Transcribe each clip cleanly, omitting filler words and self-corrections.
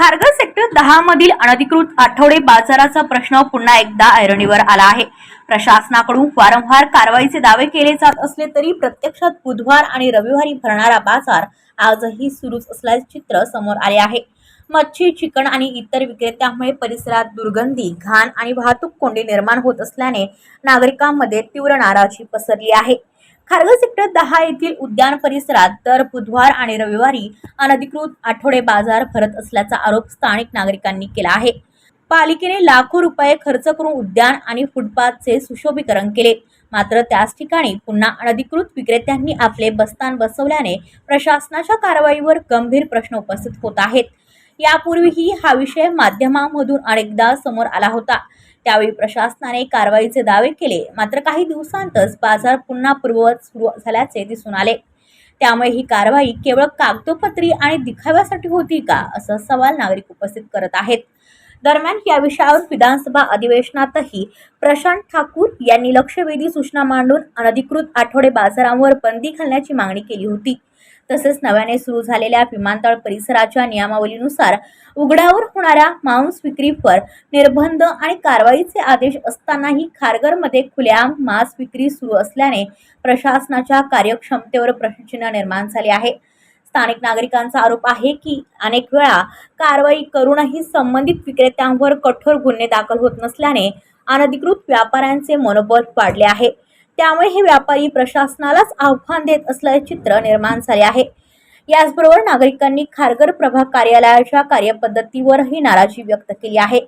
Kharghar sector 10 मधील अनधिकृत आठवडे बाजाराचा प्रश्न पुन्हा एकदा ऐरणीवर आला आहे। प्रशासनाकडून वारंवार कारवाईचे दावे केले जात असले तरी प्रत्यक्षात बुधवार आणि रविवारी भरणारा बाजार आजही सुरूच असल्याचे चित्र समोर आले आहे। मच्छी, चिकन आणि इतर विक्रेत्यांमुळे परिसरात दुर्गंधी, घाण आणि वाहतूक कोंडी निर्माण होत असल्याने नागरिकांमध्ये तीव्र नाराजी पसरली आहे। खारघर सेक्टर 10 येथील उद्यान परिसरात दर बुधवार आणि रविवारी अनधिकृत आठवडे बाजार भरत असल्याचा आरोप स्थानिक नागरिकांनी केला आहे। पालिकेने लाखो रुपये खर्च करून उद्यान आणि फुटपाथचे सुशोभीकरण केले, मात्र त्याच ठिकाणी पुन्हा अनधिकृत विक्रेत्यांनी आपले बस्तान बसवल्याने प्रशासनाच्या कारवाईवर गंभीर प्रश्न उपस्थित होत आहेत। यापूर्वीही हा विषय माध्यमांमधून अनेकदा समोर आला होता, त्यावेळी प्रशासनाने कारवाईचे दावे केले, मात्र काही दिवसांतच बाजार पुन्हा पूर्ववत सुरू झाल्याचे दिसून आले। त्यामुळे ही कारवाई केवळ कागदोपत्री आणि दिखाव्यासाठी होती का, असा सवाल नागरिक उपस्थित करत आहेत। दरम्यान या विषयावर विधानसभा अधिवेशनातही प्रशांत ठाकूर यांनी लक्षवेधी सूचना मांडून अनधिकृत आठवडे बाजारांवर बंदी घालण्याची मागणी केली होती। तसेच नव्याने सुरू झालेल्या विमानतळ परिसराच्या नियमावलीनुसार उघड्यावर होणाऱ्या मांस विक्रीवर निर्बंध आणि कारवाईचे आदेश असतानाही खारघरमध्ये खुलेआम मांस विक्री सुरू असल्याने प्रशासनाच्या कार्यक्षमतेवर प्रश्नचिन्ह निर्माण झाले आहे। स्थानिक नागरिकांचा आरोप आहे की अनेक वेळा कारवाई करूनही संबंधित विक्रेत्यांवर कठोर गुन्हे दाखल होत नसल्याने अनधिकृत व्यापाऱ्यांचे मनोबल वाढले आहे। त्यामुळे हे व्यापारी प्रशासनालाच आव्हान देत असल्याचे चित्र निर्माण झाले आहे। याचबरोबर नागरिकांनी खारघर प्रभाग कार्यालयाच्या कार्यपद्धतीवरही नाराजी व्यक्त केली आहे।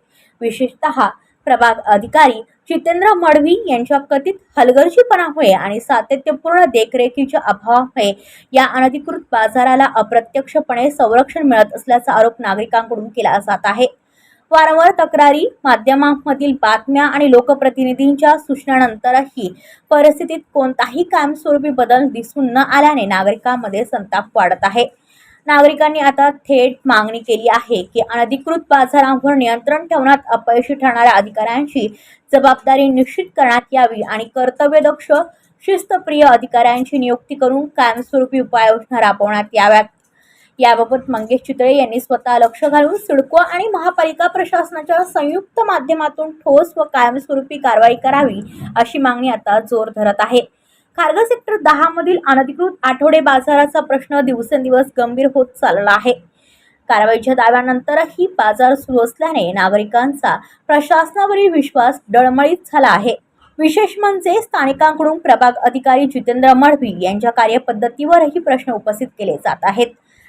विशेषतः प्रभाग अधिकारी जितेंद्र मडवी यांच्या कथित हलगर्जीपणामुळे आणि सातत्यपूर्ण देखरेखीच्या अभावामुळे या अनधिकृत बाजाराला अप्रत्यक्षपणे संरक्षण मिळत असल्याचा आरोप नागरिकांकडून केला जात आहे। वारंवार तक्रारी, माध्यमांमधील बातम्या आणि लोकप्रतिनिधींच्या सूचनांनंतरही परिस्थितीत कोणताही कायमस्वरूपी बदल दिसून न आल्याने नागरिकांमध्ये संताप वाढत आहे। नागरिकांनी आता थेट मागणी केली आहे की अनधिकृत बाजारांवर नियंत्रण ठेवण्यात अपयशी ठरणाऱ्या अधिकाऱ्यांची जबाबदारी निश्चित करण्यात यावी आणि कर्तव्यदक्ष, शिस्तप्रिय अधिकाऱ्यांची नियुक्ती करून कायमस्वरूपी उपाययोजना राबवण्यात याव्यात। याबाबत मंगेश चितळे यांनी स्वतः लक्ष घालून सिडको आणि महापालिका प्रशासनाच्या संयुक्त माध्यमातून ठोस व कायमस्वरूपी कारवाई करावी, अशी मागणी आता जोर धरत आहे। खारघर सेक्टर 10 मधील अनधिकृत आठवडे बाजाराचा प्रश्न दिवसेंदिवस गंभीर होत चालला आहे। कारवाईच्या दाव्यानंतरही बाजार सुरू असल्याने नागरिकांचा प्रशासनावरील विश्वास डळमळीत झाला आहे। विशेष म्हणजे स्थानिकांकडून प्रभाग अधिकारी जितेंद्र मडवी यांच्या कार्यपद्धतीवरही प्रश्न उपस्थित केले जात आहेत।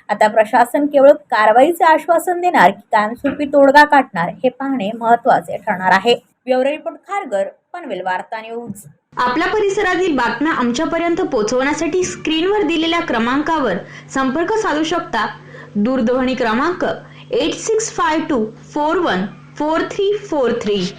आता प्रशासन केवळ कारवाईचे आश्वासन देणार की कायमस्वरूपी तोडगा काढणार, हे पाहणे महत्त्वाचे ठरणार आहे। ब्युरो रिपोर्ट, खारघर, पनवेल वार्ता न्यूज। आपल्या परिसरातील बातम्या आमच्यापर्यंत पोहोचवण्यासाठी स्क्रीनवर दिलेल्या क्रमांकावर संपर्क साधू शकता। दूरध्वनी क्रमांक 8652414343।